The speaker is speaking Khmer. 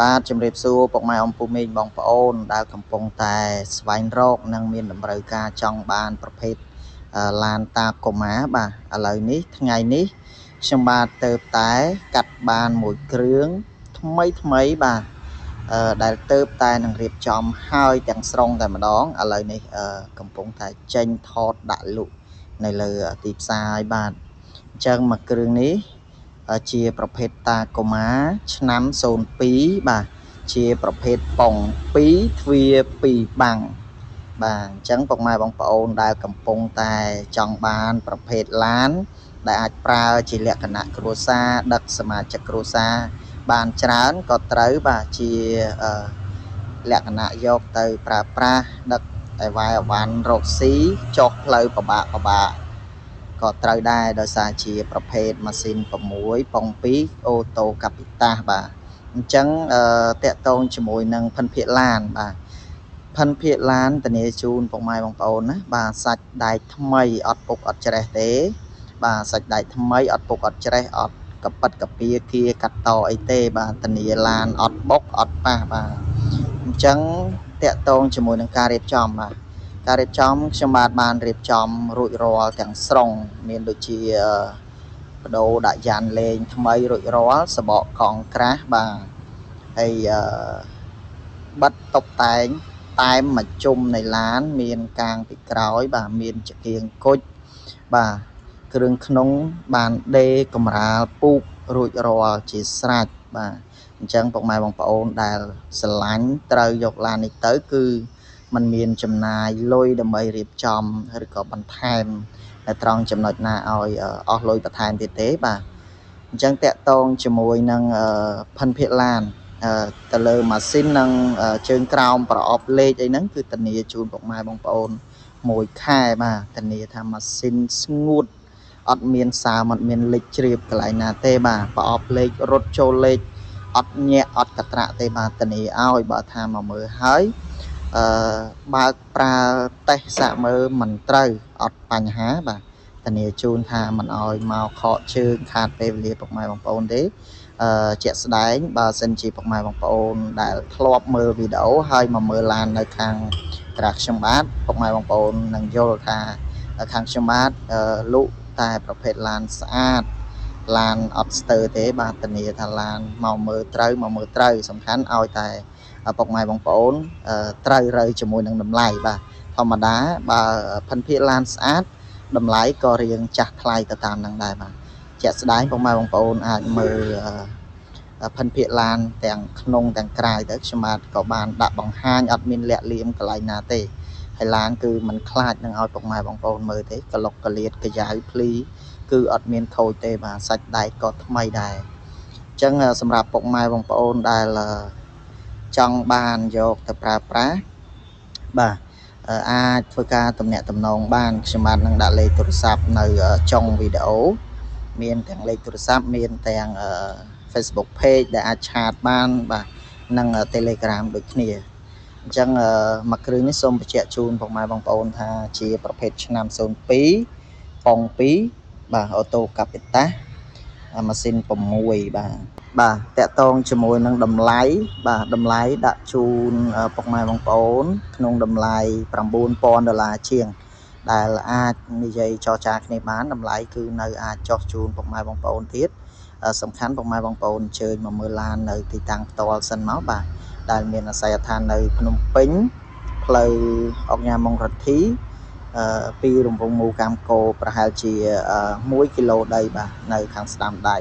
បាទជំរាបសួរពុកម៉ែអំពូមីងបងប្អូនដែលកំពុងតែស្វែងរកនិងមានតម្រូវការចង់បានប្រភេទឡានតាកុមារបាទឥឡូវនេះថ្ងៃនេះខ្ញុំបាទទៅតែកាត់បានមួយគ្រឿងថ្មីបាទដែលទៅតែនឹងរៀបចំហើយទាំងស្រុងតែម្ដងឥឡូវនេះកំពុងតែចេញថតដាក់លក់នៅលើទីផ្សារហើយបាទអញ្ចឹងមួយគ្រឿងនេះជាប្រភេទតាកុមារឆ្នាំ02បាទជាប្រភេទប៉ុង2ទ្វារ2បាំងបាទអញ្ចឹងពុកម៉ែបងប្អូនដែលកំពុងតែចង់បានប្រភេទឡានដែលអាចប្រើជាលក្ខណៈគ្រួសារដឹកសមាជិកគ្រួសារបានច្រើនក៏ត្រូវបាទជាលក្ខណៈយកទៅប្រើប្រាស់ដឹកឲ្យវាយអវ៉ាន់រកស៊ីចុះផ្លូវពិបាកក៏ត្រូវដែរដោយសារជាប្រភេទម៉ាស៊ីន6ប៉ុង2អូតូកាពីតាសបាទអញ្ចឹងតាក់ទងជាមួយនឹងភិនភាគឡានបាទភិនភាគឡានធានាជូនពុកម៉ែបងប្អូនណាបាទសាច់ដែកថ្មីអត់ពុកអត់ច្រេះទេបាទសាច់ដែកថ្មីអត់ពុកអត់ច្រេះអត់កប៉ិតកពាគៀកាត់តអីទេបាទធានាឡានអត់បុកអត់ប៉ះបាទអញ្ចឹងតាក់ទងជាមួយនឹងការរៀបចំបាទការរៀបចំខ្ញុំបានរៀបចំរួចរាល់ទាំងស្រុងមានដូចជាបដូរដាក់យ៉ានលេងថ្មីរួចរាល់សបកកង់ក្រាស់បាទហើយបិទតុបតែងតែមមួយជុំនៃឡានមានកាងពីក្រោយបាទមានចង្គៀងគុជបាទគ្រឿងក្នុងបានដេរកម្រាលពូករួចរាល់ជាស្រេចបាទអញ្ចឹងពុកម៉ែបងប្អូនដែលស្រឡាញ់ត្រូវយកឡាននេះទៅគឺมันមានចំណាយលុយដើម្បីរៀបចំឬក៏បន្ថែមនៅត្រង់ចំណុចណាឲ្យអស់លុយបន្ថែមទៀតទេបាទអញ្ចឹងតាក់ទងជាមួយនឹងភិនភាគឡានទៅលើម៉ាស៊ីននិងជើងក្រោមប្រអប់លេខអីហ្នឹងគឺធានាជូនពុកម៉ែបងប្អូនមួយខែបាទធានាថាម៉ាស៊ីនស្ងួតអត់មានសើមអត់មានលេខជ្រាបកន្លែងណាទេបាទប្រអប់លេខរត់ចូលលេខអត់ញាក់អត់កត្រាក់ទេបាទធានាឲ្យបើថាមកមើលហើយបើកប្រើតេស្តសាកមើលមិនត្រូវអត់បញ្ហាបាទធានាជូនថាមិនឲ្យមកខកជើងខាតពេលវេលាពុកម៉ែបងប្អូនទេជាក់ស្ដែងបើសិនជាពុកម៉ែបងប្អូនដែលធ្លាប់មើលវីដេអូហើយមកមើលឡាននៅខាងក្រាស់ខ្ញុំបាទពុកម៉ែបងប្អូននឹងយល់ថាខាងខ្ញុំបាទលក់តែប្រភេទឡានស្អាតឡានអត់ស្ទើរទេបាទធានាថាឡានមកមើលត្រូវសំខាន់ឲ្យតែពុកម៉ែបងប្អូនត្រូវរើជាមួយនឹងតម្លៃបាទធម្មតាបើភិនភាគឡានស្អាតតម្លៃក៏រៀងចាស់ថ្លៃទៅតាមនឹងដែរបាទជាក់ស្ដែងពុកម៉ែបងប្អូនអាចមើលភិនភាគឡានទាំងក្នុងទាំងក្រៅទៅខ្ញុំបាទក៏បានដាក់បង្ហាញអត់មានលាក់លៀមកន្លែងណាទេហើយឡានគឺมันខ្លាចនឹងឲ្យពុកម៉ែបងប្អូនមើលទេក្លុកកលៀតកាយ៉ៅភ្លីគឺអត់មានខូចទេបាទសាច់ដែកក៏ថ្មីដែរអញ្ចឹងសម្រាប់ពុកម៉ែបងប្អូនដែលចង់បានយកទៅប្រើប្រាស់បាទអាចធ្វើការទំនាក់ទំនងបានខ្ញុំបាទនឹងដាក់លេខទូរស័ព្ទនៅចុងវីដេអូមានទាំងលេខទូរស័ព្ទមានទាំង Facebook page ដែលអាចឆាតបានបាទនិង Telegram ដូចគ្នាអញ្ចឹងមួយគ្រឿងនេះសូមបញ្ជាក់ជូនពុកម៉ែបងប្អូនថាជាប្រភេទឆ្នាំ02ប៉ុង2បាទអូតូកាពីតាម៉ាស៊ីន6បាទតាក់ទងជាមួយនឹងតម្លៃបាទតម្លៃដាក់ជូនពុកម៉ែបងប្អូនក្នុងតម្លៃ$9000ជាងដែលអាចនិយាយចរចាគ្នាបានតម្លៃគឺនៅអាចចោះជូនពុកម៉ែបងប្អូនទៀតសំខាន់ពុកម៉ែបងប្អូនអញ្ជើញមកមើលឡាននៅទីតាំងផ្ទាល់សិនមកបាទដែលមានអាសយដ្ឋាននៅភ្នំពេញផ្លូវអង្គញាម៉ុងរទ្ធីពីរង្វង់មូកម្មកោប្រហែលជា1គីឡូដីបាទនៅខាងស្ដាំដៃ